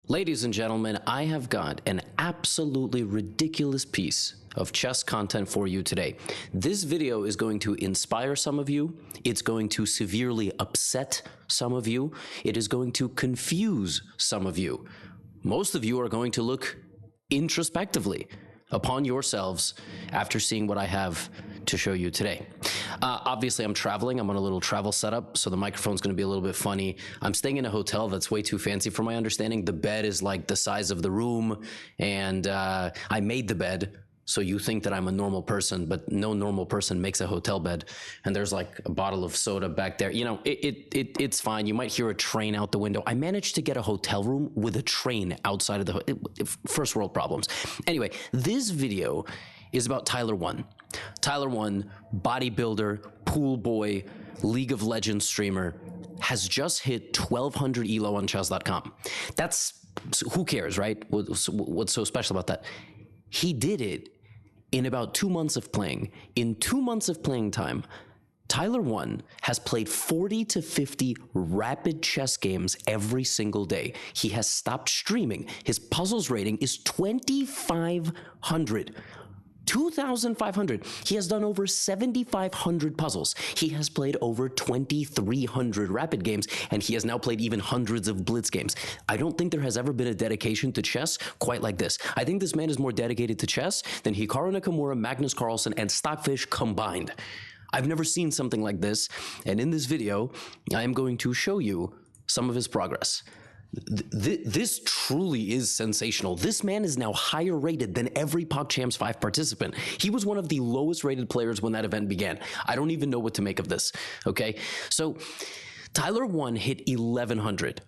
Ladies and gentlemen, I have got an absolutely ridiculous piece of chess content for you today. This video is going to inspire some of you. It's going to severely upset some of you. It is going to confuse some of you. Most of you are going to look introspectively upon yourselves after seeing what I have to show you today. Obviously, I'm traveling. I'm on a little travel setup, so the microphone's going to be a little bit funny. I'm staying in a hotel that's way too fancy for my understanding. The bed is like the size of the room, and I made the bed, so you think that I'm a normal person, but no normal person makes a hotel bed. And there's like a bottle of soda back there. You know, it's fine. You might hear a train out the window. I managed to get a hotel room with a train outside of the first world problems. Anyway, this video is about Tyler 1. Tyler 1, bodybuilder, pool boy, League of Legends streamer, has just hit 1200 Elo on chess.com. That's, who cares, right? What's so special about that? He did it in about 2 months of playing. In 2 months of playing time, Tyler 1 has played 40 to 50 rapid chess games every single day. He has stopped streaming. His puzzles rating is 2,500. 2,500. He has done over 7,500 puzzles. He has played over 2,300 rapid games, and he has now played even hundreds of blitz games. I don't think there has ever been a dedication to chess quite like this. I think this man is more dedicated to chess than Hikaru Nakamura, Magnus Carlsen, and Stockfish combined. I've never seen something like this, and in this video, I am going to show you some of his progress. This truly is sensational. This man is now higher rated than every PogChamps 5 participant. He was one of the lowest rated players when that event began. I don't even know what to make of this, okay? So Tyler 1 hit 1,100,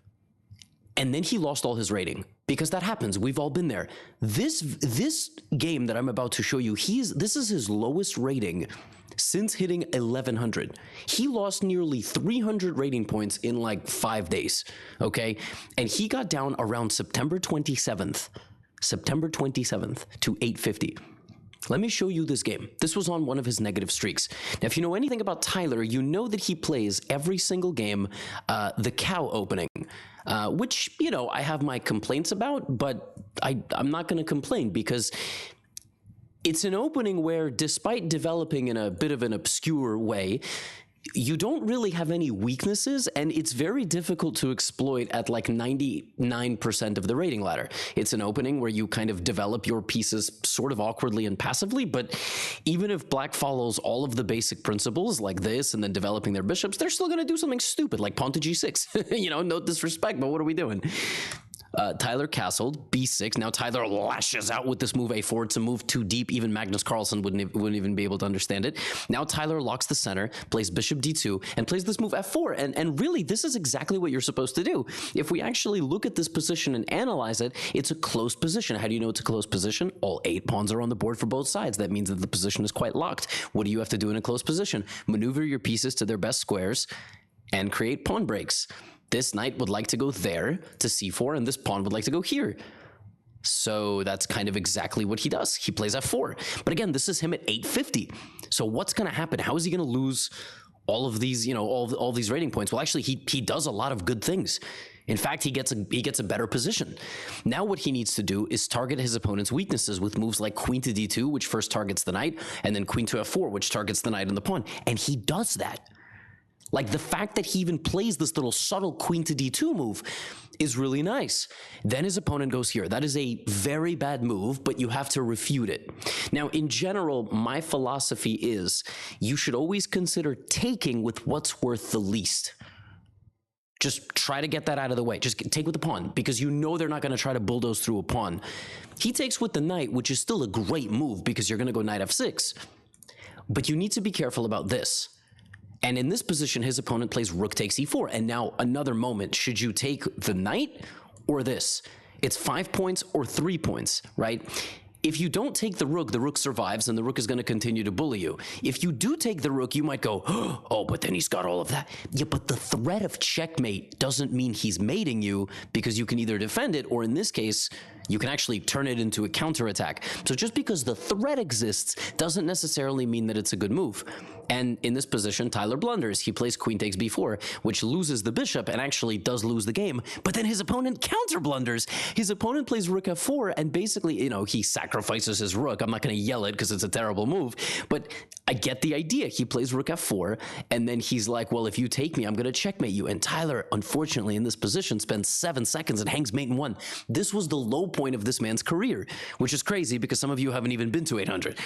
and then he lost all his rating, because that happens. We've all been there. This game that I'm about to show you, this is his lowest rating since hitting 1,100. He lost nearly 300 rating points in like 5 days, okay? And he got down around September 27th to 850. Let me show you this game. This was on one of his negative streaks. Now, if you know anything about Tyler, you know that he plays every single game the cow opening, which, you know, I have my complaints about, but I'm not going to complain because it's an opening where, despite developing in a bit of an obscure way, you don't really have any weaknesses, and it's very difficult to exploit at like 99% of the rating ladder. It's an opening where you kind of develop your pieces sort of awkwardly and passively, but even if black follows all of the basic principles like this and then developing their bishops, they're still going to do something stupid like pawn to g6. You know, no disrespect, but what are we doing? Tyler castled b6. Now Tyler lashes out with this move a4. It's a move too deep. Even Magnus Carlsen wouldn't even be able to understand it. Now Tyler locks the center, plays bishop d2, and plays this move f4. And really, this is exactly what you're supposed to do. If we actually look at this position and analyze it, it's a close position. How do you know it's a close position? All 8 pawns are on the board for both sides. That means that the position is quite locked. What do you have to do in a close position? Maneuver your pieces to their best squares and create pawn breaks. This knight would like to go there to c4, and this pawn would like to go here. So that's kind of exactly what he does. He plays f4. But again, this is him at 850. So what's going to happen? How is he going to lose all of these, you know, all these rating points? Well, actually, he does a lot of good things. In fact, he gets a better position. Now what he needs to do is target his opponent's weaknesses with moves like queen to d2, which first targets the knight, and then queen to f4, which targets the knight and the pawn. And he does that. Like, the fact that he even plays this little subtle queen to d2 move is really nice. Then his opponent goes here. That is a very bad move, but you have to refute it. Now, in general, my philosophy is you should always consider taking with what's worth the least. Just try to get that out of the way. Just take with the pawn, because you know they're not going to try to bulldoze through a pawn. He takes with the knight, which is still a great move because you're going to go knight f6. But you need to be careful about this. And in this position, his opponent plays rook takes e4. And now another moment, should you take the knight or this? It's 5 points or 3 points, right? If you don't take the rook survives, and the rook is going to continue to bully you. If you do take the rook, you might go, oh, but then he's got all of that. Yeah, but the threat of checkmate doesn't mean he's mating you, because you can either defend it, or in this case, You can actually turn it into a counterattack. So just because the threat exists doesn't necessarily mean that it's a good move. And in this position, Tyler blunders. He plays queen takes b4, which loses the bishop and actually does lose the game. But then his opponent counter blunders. His opponent plays rook f4, and basically, you know, he sacrifices his rook. I'm not going to yell it because it's a terrible move, but I get the idea. He plays rook f4, and then he's like, well, if you take me, I'm going to checkmate you. And Tyler, unfortunately, in this position, spends 7 seconds and hangs mate in 1. This was the low point of this man's career, which is crazy because some of you haven't even been to 800.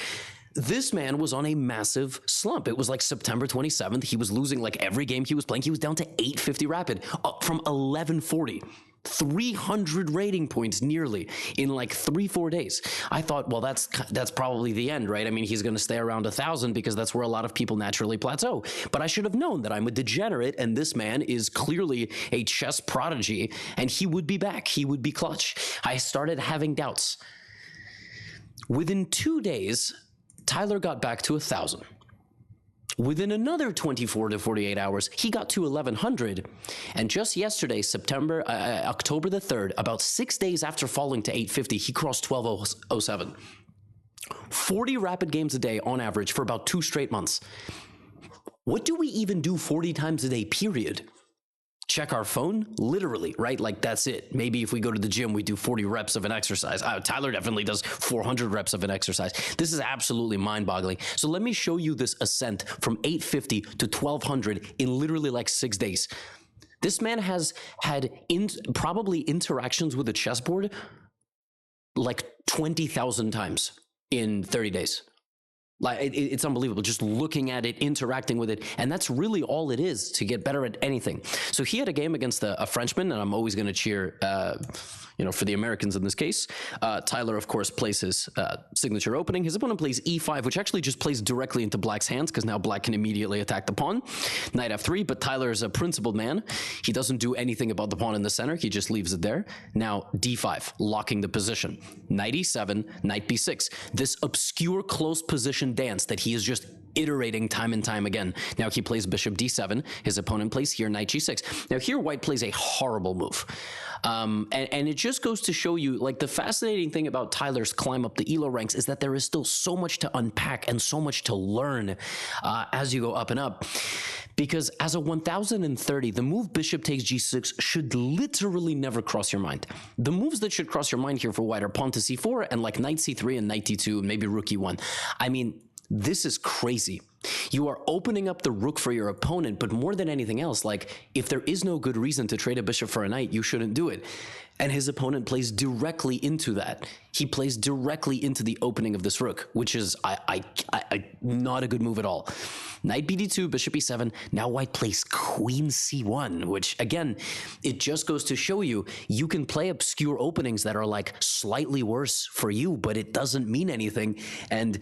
This man was on a massive slump. It was like September 27th. He was losing like every game he was playing. He was down to 850 rapid, up from 1140. 300 rating points nearly in like 3-4 days. I thought, well, that's probably the end, right? I mean, he's going to stay around 1,000 because that's where a lot of people naturally plateau. But I should have known that I'm a degenerate, and this man is clearly a chess prodigy, and he would be back. He would be clutch. I started having doubts. Within 2 days, Tyler got back to 1,000. Within another 24 to 48 hours, he got to 1,100. And just yesterday, October the 3rd, about 6 days after falling to 850, he crossed 1207. 40 rapid games a day on average for about 2 straight months. What do we even do 40 times a day, period? Check our phone? Literally, right? Like, that's it. Maybe if we go to the gym, we do 40 reps of an exercise. Tyler definitely does 400 reps of an exercise. This is absolutely mind-boggling. So let me show you this ascent from 850 to 1200 in literally like 6 days. This man has had probably interactions with the chessboard like 20,000 times in 30 days. Like, it's unbelievable, just looking at it, interacting with it, and that's really all it is to get better at anything. So he had a game against a Frenchman, and I'm always going to cheer, for the Americans in this case. Tyler, of course, plays his signature opening. His opponent plays e5, which actually just plays directly into black's hands, because now black can immediately attack the pawn. Knight f3, but Tyler is a principled man. He doesn't do anything about the pawn in the center. He just leaves it there. Now d5, locking the position. Knight e7, knight b6. This obscure close position dance that he is just iterating time and time again. Now he plays bishop d7. His opponent plays here knight g6. Now here white plays a horrible move. And it just goes to show you, like, the fascinating thing about Tyler's climb up the Elo ranks is that there is still so much to unpack and so much to learn as you go up and up. Because as a 1030, the move bishop takes g6 should literally never cross your mind. The moves that should cross your mind here for white are pawn to c4 and like knight c3 and knight d2 and maybe rook e1. I mean, this is crazy. You are opening up the rook for your opponent, but more than anything else, like, if there is no good reason to trade a bishop for a knight, you shouldn't do it. And his opponent plays directly into that. He plays directly into the opening of this rook, which is not a good move at all. Knight bd2, bishop e7. Now white plays queen c1, which, again, it just goes to show you, you can play obscure openings that are like slightly worse for you, but it doesn't mean anything. And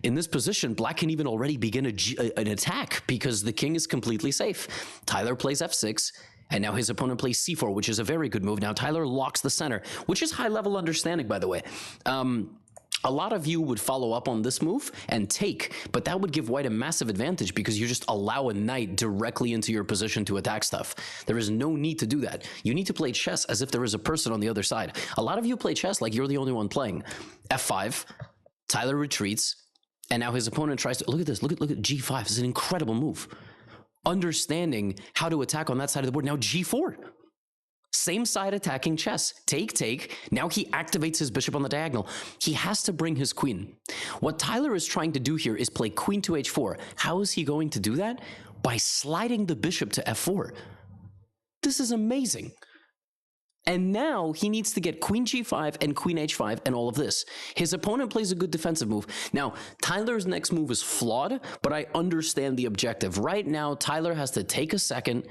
in this position, black can even already begin an attack because the king is completely safe. Tyler plays f6. And now his opponent plays c4, which is a very good move. Now Tyler locks the center, which is high-level understanding, by the way. A lot of you would follow up on this move and take, but that would give white a massive advantage because you just allow a knight directly into your position to attack stuff. There is no need to do that. You need to play chess as if there is a person on the other side. A lot of you play chess like you're the only one playing. f5, Tyler retreats, and now his opponent tries to, look at this, look at g5. This is an incredible move. Understanding how to attack on that side of the board. Now g4. Same side attacking chess. Take, take. Now he activates his bishop on the diagonal. He has to bring his queen. What Tyler is trying to do here is play queen to h4. How is he going to do that? By sliding the bishop to f4. This is amazing. And now he needs to get queen g5 and queen h5 and all of this. His opponent plays a good defensive move. Now, Tyler's next move is flawed, but I understand the objective. Right now, Tyler has to take a second,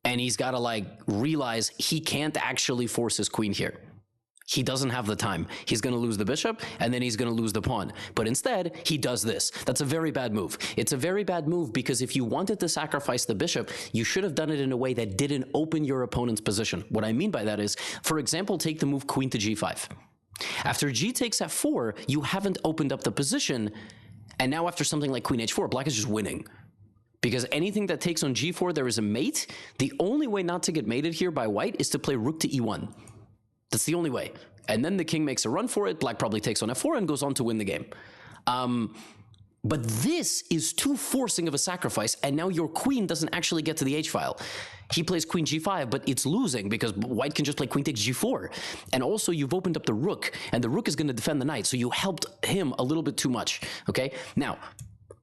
and he's got to, like, realize he can't actually force his queen here. He doesn't have the time. He's going to lose the bishop, and then he's going to lose the pawn. But instead, he does this. That's a very bad move. It's a very bad move because if you wanted to sacrifice the bishop, you should have done it in a way that didn't open your opponent's position. What I mean by that is, for example, take the move queen to g5. After g takes f4, you haven't opened up the position, and now after something like queen h4, black is just winning. Because anything that takes on g4, there is a mate. The only way not to get mated here by white is to play rook to e1. That's the only way. And then the king makes a run for it. Black probably takes on f4 and goes on to win the game. But this is too forcing of a sacrifice, and now your queen doesn't actually get to the h-file. He plays queen g5, but it's losing because white can just play queen takes g4. And also, you've opened up the rook, and the rook is going to defend the knight, so you helped him a little bit too much, okay? Now,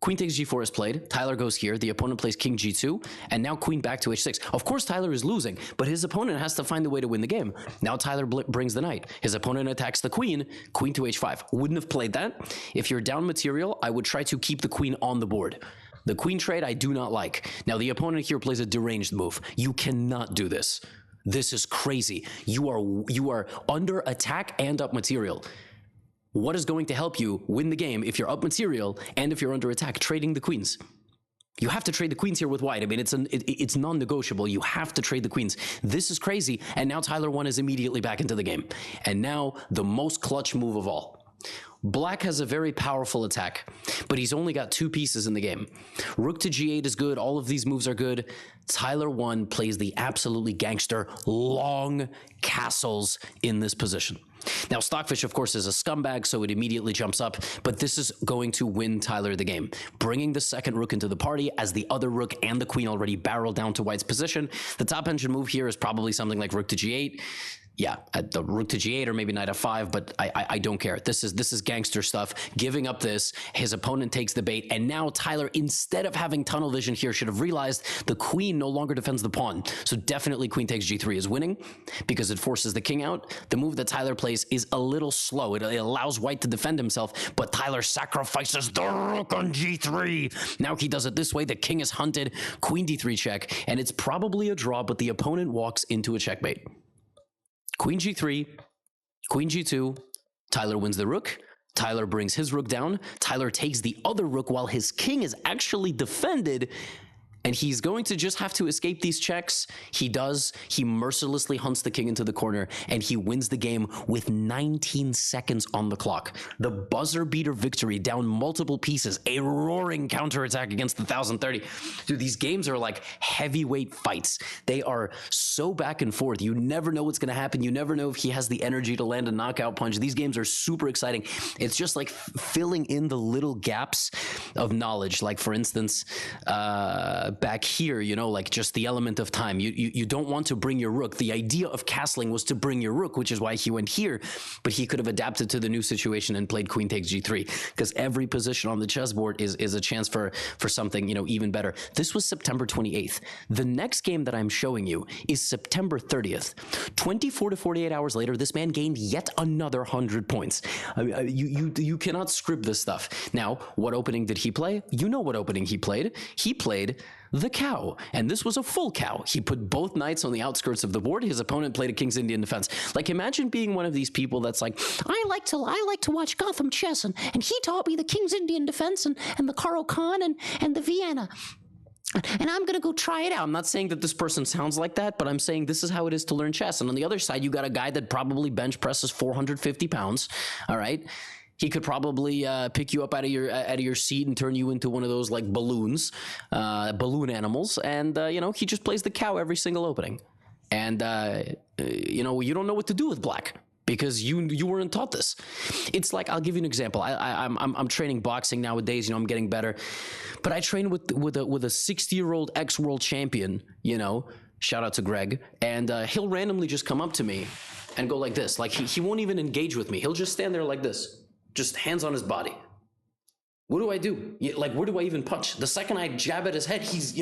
queen takes g4 is played. Tyler goes here. The opponent plays king g2, and now queen back to h6. Of course, Tyler is losing, but his opponent has to find a way to win the game. Now Tyler brings the knight. His opponent attacks the queen to h5. Wouldn't have played that. If you're down material, I would try to keep the queen on the board. The queen trade I do not like. Now the opponent here plays a deranged move. You cannot do this. This is crazy. You are under attack and up material. What is going to help you win the game if you're up material and if you're under attack? Trading the queens. You have to trade the queens here with white. I mean, it's non-negotiable. You have to trade the queens. This is crazy. And now Tyler 1 is immediately back into the game. And now the most clutch move of all. Black has a very powerful attack, but he's only got 2 pieces in the game. Rook to g8 is good. All of these moves are good. Tyler 1 plays the absolutely gangster long castles in this position. Now, Stockfish, of course, is a scumbag, so it immediately jumps up, but this is going to win Tyler the game. Bringing the second rook into the party as the other rook and the queen already barrel down to white's position. The top engine move here is probably something like rook to g8. Yeah, the rook to g8 or maybe knight f5, but I don't care. This is gangster stuff. Giving up this, his opponent takes the bait, and now Tyler, instead of having tunnel vision here, should have realized the queen no longer defends the pawn. So definitely queen takes g3 is winning because it forces the king out. The move that Tyler plays is a little slow. It allows white to defend himself, but Tyler sacrifices the rook on g3. Now he does it this way. The king is hunted, queen d3 check, and it's probably a draw, but the opponent walks into a checkmate. Queen g3, queen g2, Tyler wins the rook, Tyler brings his rook down, Tyler takes the other rook while his king is actually defended, and he's going to just have to escape these checks. He does. He mercilessly hunts the king into the corner, and he wins the game with 19 seconds on the clock. The buzzer beater victory down multiple pieces, a roaring counterattack against the 1030. Dude, these games are like heavyweight fights. They are so back and forth. You never know what's going to happen. You never know if he has the energy to land a knockout punch. These games are super exciting. It's just like filling in the little gaps of knowledge. Like, for instance, back here, you know, like just the element of time. You don't want to bring your rook. The idea of castling was to bring your rook, which is why he went here, but he could have adapted to the new situation and played queen takes g3, because every position on the chessboard is a chance for something, you know, even better. This was September 28th. The next game that I'm showing you is September 30th. 24 to 48 hours later, this man gained yet another 100 points. You cannot script this stuff. Now, what opening did he play? You know what opening he played. He played the cow, and this was a full cow. He put both knights on the outskirts of the board. His opponent played a King's Indian defense. Like, imagine being one of these people that's like, I like to watch Gotham Chess, and he taught me the King's Indian defense and the Caro Kann and the Vienna. And I'm going to go try it out. I'm not saying that this person sounds like that, but I'm saying this is how it is to learn chess. And on the other side, you got a guy that probably bench presses 450 pounds, all right? He could probably pick you up out of your seat and turn you into one of those like balloons, balloon animals, and you know, he just plays the cow every single opening, and you know, you don't know what to do with black because you weren't taught this. It's like, I'll give you an example. I'm training boxing nowadays. You know, I'm getting better, but I train with a 60-year-old ex-world champion. You know, shout out to Greg, and he'll randomly just come up to me and go like this. Like he won't even engage with me. He'll just stand there like this. Just hands on his body. What do I do? Like, where do I even punch? The second I jab at his head, he's,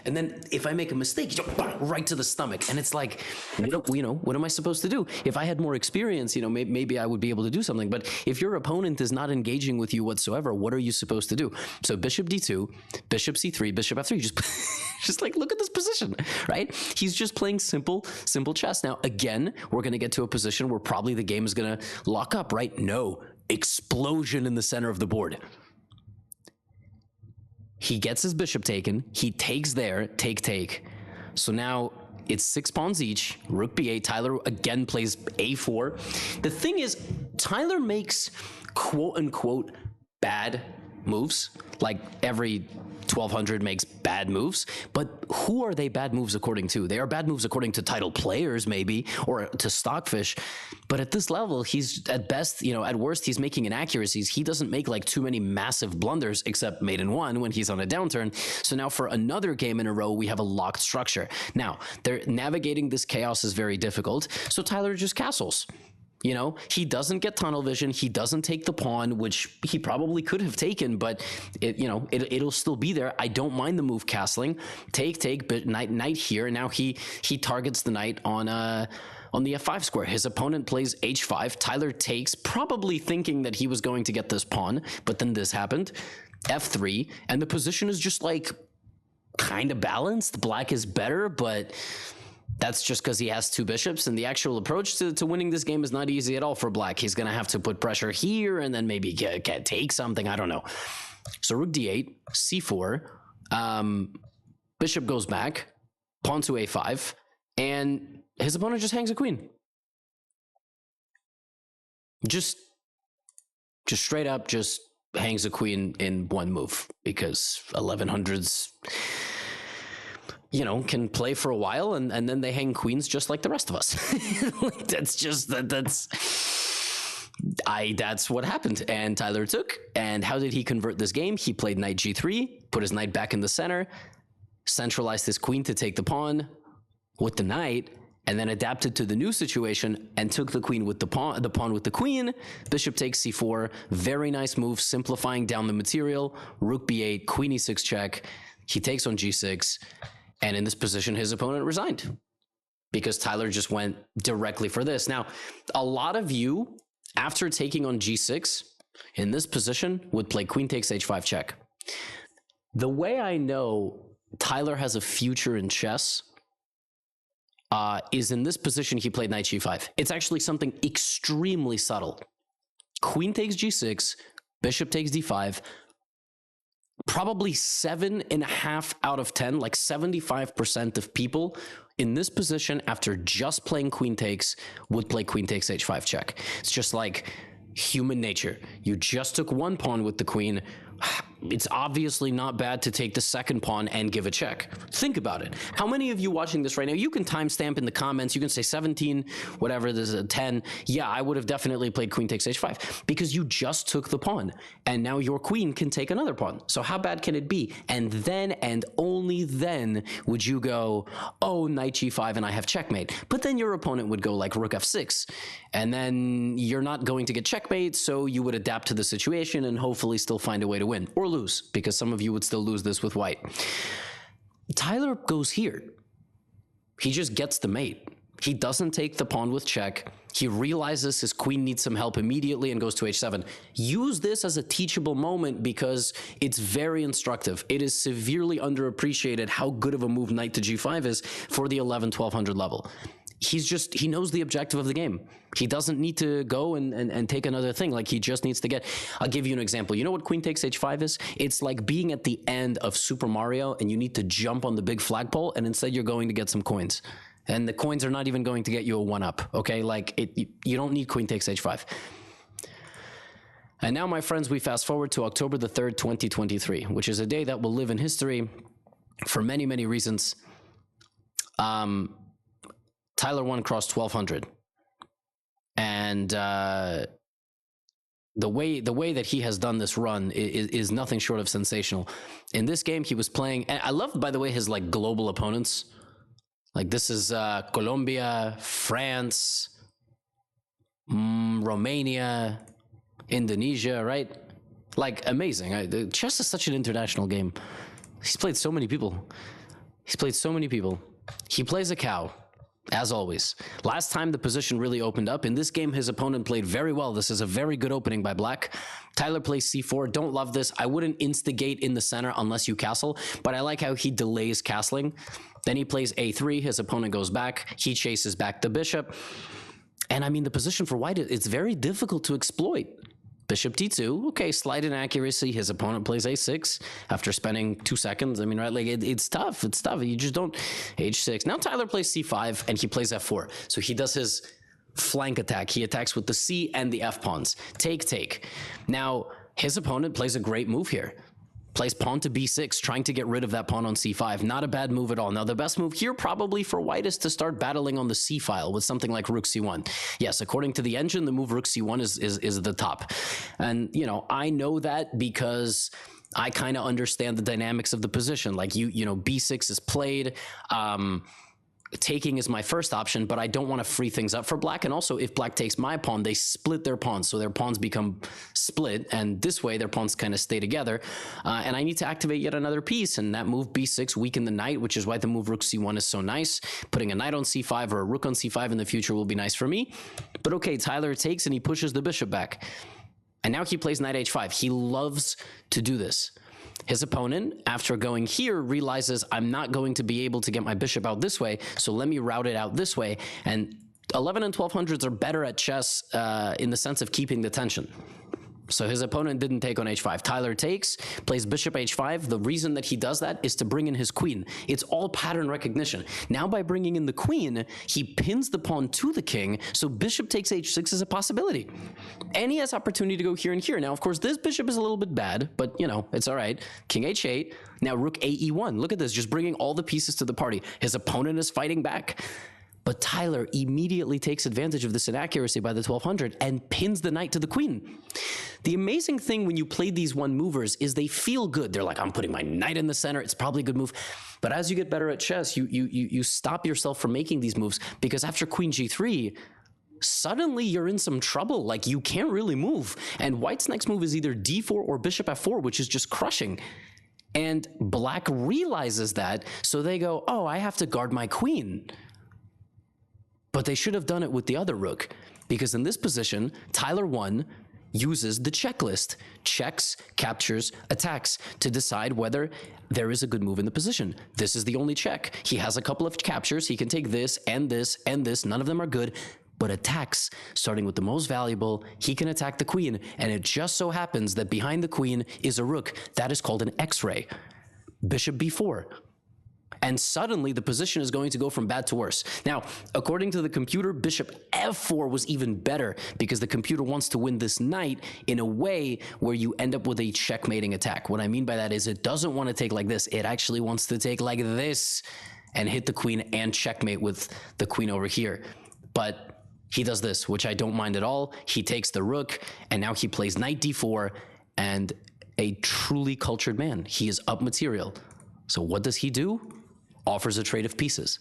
and then if I make a mistake, he's right to the stomach. And it's like, what am I supposed to do? If I had more experience, maybe I would be able to do something. But if your opponent is not engaging with you whatsoever, what are you supposed to do? So bishop d2, bishop c3, bishop f3, just like, look at this position, right? He's just playing simple chess. Now, again, we're going to get to a position where probably the game is going to lock up, right? No. Explosion in the center of the board. He gets his bishop taken. He takes there, take. So now it's 6 pawns each. Rook b8. Tyler again plays a4. The thing is, Tyler makes quote unquote bad moves. Like every 1200 makes bad moves, but who are they bad moves according to? They are bad moves according to title players, maybe, or to Stockfish. But at this level, he's at best, you know, at worst, he's making inaccuracies. He doesn't make like too many massive blunders, except mate in one when he's on a downturn. So now for another game in a row, we have a locked structure. Now, they're navigating this chaos is very difficult. So Tyler just castles. You know, he doesn't get tunnel vision. He doesn't take the pawn, which he probably could have taken, but it'll still be there. I don't mind the move castling. Take, but knight here. And now he targets the knight on the f5 square. His opponent plays h5. Tyler takes, probably thinking that he was going to get this pawn, but then this happened. f3, and the position is just like kind of balanced. Black is better, but that's just because he has two bishops, and the actual approach to winning this game is not easy at all for Black. He's going to have to put pressure here and then maybe take something. I don't know. So rook d8, c4, bishop goes back, pawn to a5, and his opponent just hangs a queen. Just straight up just hangs a queen in one move, because 1100s... you know, can play for a while, and then they hang queens just like the rest of us. Like, that's what happened. And Tyler took. And how did he convert this game? He played knight g3, put his knight back in the center, centralized his queen to take the pawn with the knight, and then adapted to the new situation and took the queen with the pawn with the queen. Bishop takes c4. Very nice move, simplifying down the material. Rook b8, queen e6 check. He takes on g6. And in this position, his opponent resigned because Tyler just went directly for this. Now, a lot of you, after taking on g6, in this position, would play queen takes h5 check. The way I know Tyler has a future in chess is in this position he played knight g5. It's actually something extremely subtle. Queen takes g6, bishop takes d5, probably 7.5 out of 10, like 75% of people in this position after just playing queen takes would play queen takes h5 check. It's just like human nature. You just took one pawn with the queen. It's obviously not bad to take the second pawn and give a check. Think about it. How many of you watching this right now, you can timestamp in the comments, you can say 17, whatever, there's a 10. Yeah, I would have definitely played queen takes h5 because you just took the pawn and now your queen can take another pawn. So how bad can it be? And then, and only then, would you go, oh, knight g5 and I have checkmate. But then your opponent would go like rook f6 and then you're not going to get checkmate, so you would adapt to the situation and hopefully still find a way to win or lose, because some of you would still lose this with white. Tyler goes here. He just gets the mate. He doesn't take the pawn with check. He realizes his queen needs some help immediately and goes to h7. Use this as a teachable moment because it's very instructive. It is severely underappreciated how good of a move knight to g5 is for the 11-1200 level. He knows the objective of the game. He doesn't need to go and take another thing. Like, he just needs to get... I'll give you an example. You know what queen takes h5 is? It's like being at the end of Super Mario and you need to jump on the big flagpole and instead you're going to get some coins. And the coins are not even going to get you a 1-up, okay? Like, you don't need queen takes h5. And now, my friends, we fast forward to October the 3rd, 2023, which is a day that will live in history for many, many reasons. Tyler won across 1200, and the way that he has done this run is nothing short of sensational. In this game, he was playing, and I love, by the way, his like global opponents. Like, this is Colombia, France, Romania, Indonesia, right? Like, amazing. Chess is such an international game. He's played so many people. He plays a cow. As always. Last time the position really opened up. In this game, his opponent played very well. This is a very good opening by Black. Tyler plays c4. Don't love this. I wouldn't instigate in the center unless you castle, but I like how he delays castling. Then he plays a3. His opponent goes back. He chases back the bishop. And I mean, the position for white, it's very difficult to exploit. Bishop d2, okay, slight inaccuracy. His opponent plays a6 after spending 2 seconds. I mean, right, like it's tough. You just don't. h6. Now Tyler plays c5 and he plays f4. So he does his flank attack. He attacks with the c and the f pawns. Take. Now, his opponent plays a great move here. Plays pawn to b6, trying to get rid of that pawn on c5. Not a bad move at all. Now, the best move here probably for white is to start battling on the c file with something like rook c1. Yes, according to the engine, the move rook c1 is the top. And, you know, I know that because I kind of understand the dynamics of the position. Like, you know, b6 is played. Taking is my first option, but I don't want to free things up for black. And also, if black takes my pawn, they split their pawns. So their pawns become split, and this way their pawns kind of stay together. And I need to activate yet another piece, and that move b6 weaken the knight, which is why the move rook c1 is so nice. Putting a knight on c5 or a rook on c5 in the future will be nice for me. But okay, Tyler takes and he pushes the bishop back. And now he plays knight h5. He loves to do this. His opponent, after going here, realizes I'm not going to be able to get my bishop out this way, so let me route it out this way. And 11 and 1200s are better at chess in the sense of keeping the tension. So his opponent didn't take on h5. Tyler takes, plays bishop h5. The reason that he does that is to bring in his queen. It's all pattern recognition. Now by bringing in the queen, he pins the pawn to the king, so bishop takes h6 is a possibility. And he has opportunity to go here and here. Now, of course, this bishop is a little bit bad, but, you know, it's all right. King h8. Now rook a e1. Look at this, just bringing all the pieces to the party. His opponent is fighting back. But Tyler immediately takes advantage of this inaccuracy by the 1200 and pins the knight to the queen. The amazing thing when you play these one movers is they feel good. They're like, I'm putting my knight in the center. It's probably a good move. But as you get better at chess, you stop yourself from making these moves, because after queen g3, suddenly you're in some trouble. Like, you can't really move. And white's next move is either d4 or bishop f4, which is just crushing. And black realizes that, so they go, oh, I have to guard my queen. But they should have done it with the other rook, because in this position, Tyler 1 uses the checklist, checks, captures, attacks, to decide whether there is a good move in the position. This is the only check. He has a couple of captures. He can take this and this and this. None of them are good, but attacks, starting with the most valuable, he can attack the queen, and it just so happens that behind the queen is a rook. That is called an X-ray. Bishop b4. And suddenly the position is going to go from bad to worse. Now, according to the computer, bishop f4 was even better, because the computer wants to win this knight in a way where you end up with a checkmating attack. What I mean by that is it doesn't want to take like this. It actually wants to take like this and hit the queen and checkmate with the queen over here. But he does this, which I don't mind at all. He takes the rook, and now he plays knight d4, and a truly cultured man. He is up material. So what does he do? Offers a trade of pieces,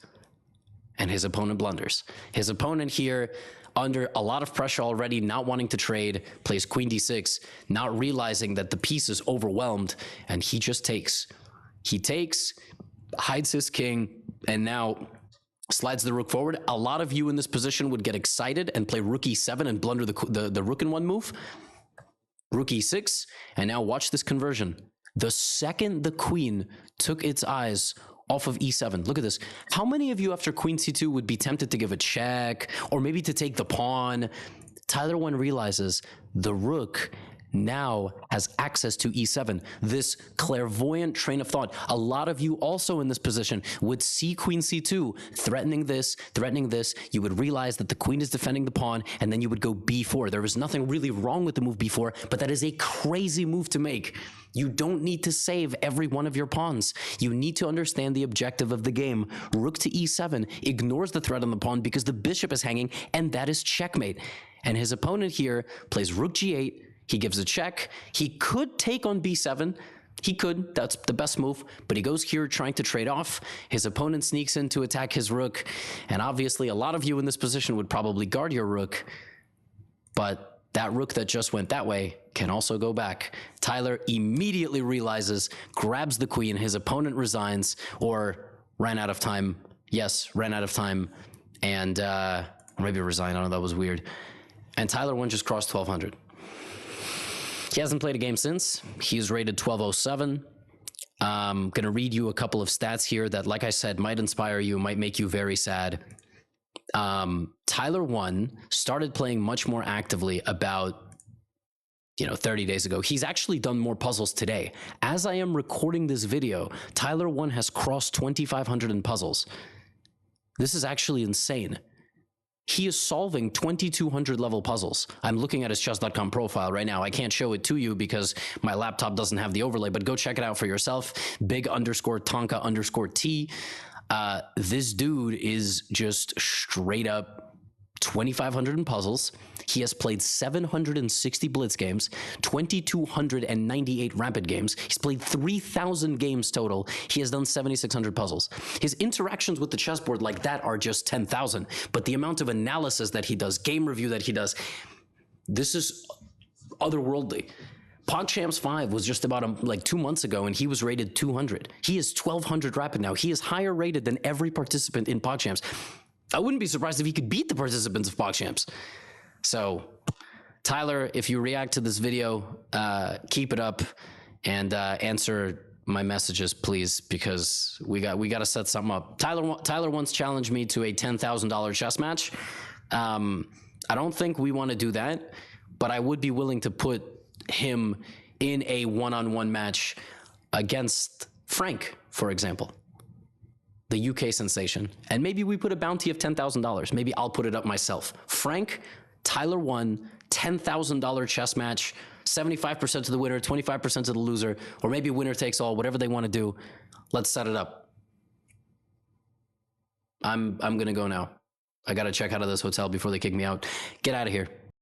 and his opponent blunders. His opponent here, under a lot of pressure already, not wanting to trade, plays queen d6, not realizing that the piece is overwhelmed, and he just takes. He takes, hides his king, and now slides the rook forward. A lot of you in this position would get excited and play rook e7 and blunder the rook in one move. Rook e6, and now watch this conversion. The second the queen took its eyes off of e7. Look at this. How many of you after queen c2 would be tempted to give a check, or maybe to take the pawn? Tyler 1 realizes the rook now has access to e7. This clairvoyant train of thought. A lot of you also in this position would see queen c2, threatening this. You would realize that the queen is defending the pawn, and then you would go b4. There is nothing really wrong with the move b4, but that is a crazy move to make. You don't need to save every one of your pawns. You need to understand the objective of the game. Rook to e7 ignores the threat on the pawn because the bishop is hanging, and that is checkmate. And his opponent here plays rook g8. He gives a check. He could take on b7. He could. That's the best move. But he goes here trying to trade off. His opponent sneaks in to attack his rook. And obviously, a lot of you in this position would probably guard your rook. But that rook that just went that way can also go back. Tyler immediately realizes, grabs the queen. His opponent resigns, or ran out of time. Yes, ran out of time. And maybe resigned. I don't know. That was weird. And Tyler 1 just crossed 1200. He hasn't played a game since. He's rated 1207. I'm going to read you a couple of stats here that, like I said, might inspire you, might make you very sad. Tyler 1 started playing much more actively about 30 days ago. He's actually done more puzzles today. As I am recording this video, Tyler 1 has crossed 2,500 in puzzles. This is actually insane. He is solving 2200 level puzzles. I'm looking at his chess.com profile right now. I can't show it to you because my laptop doesn't have the overlay, but go check it out for yourself. Big_Tonka_T. This dude is just straight up 2500 in puzzles. He has played 760 blitz games, 2298 rapid games. He's played 3000 games total. He has done 7600 puzzles. His interactions with the chessboard like that are just 10,000, but the amount of analysis that he does, game review that he does, this is otherworldly. PogChamps 5 was just about like 2 months ago, and he was rated 200. He is 1200 rapid now. He is higher rated than every participant in PogChamps. I wouldn't be surprised if he could beat the participants of PogChamps. So, Tyler, if you react to this video, keep it up and answer my messages, please, because we got to set something up. Tyler once challenged me to a $10,000 chess match. I don't think we want to do that, but I would be willing to put him in a one-on-one match against Frank, for example, the UK sensation, and maybe we put a bounty of $10,000. Maybe I'll put it up myself. Frank, Tyler won, $10,000 chess match, 75% to the winner, 25% to the loser, or maybe winner takes all, whatever they want to do. Let's set it up. I'm gonna go now. I gotta check out of this hotel before they kick me out. Get out of here.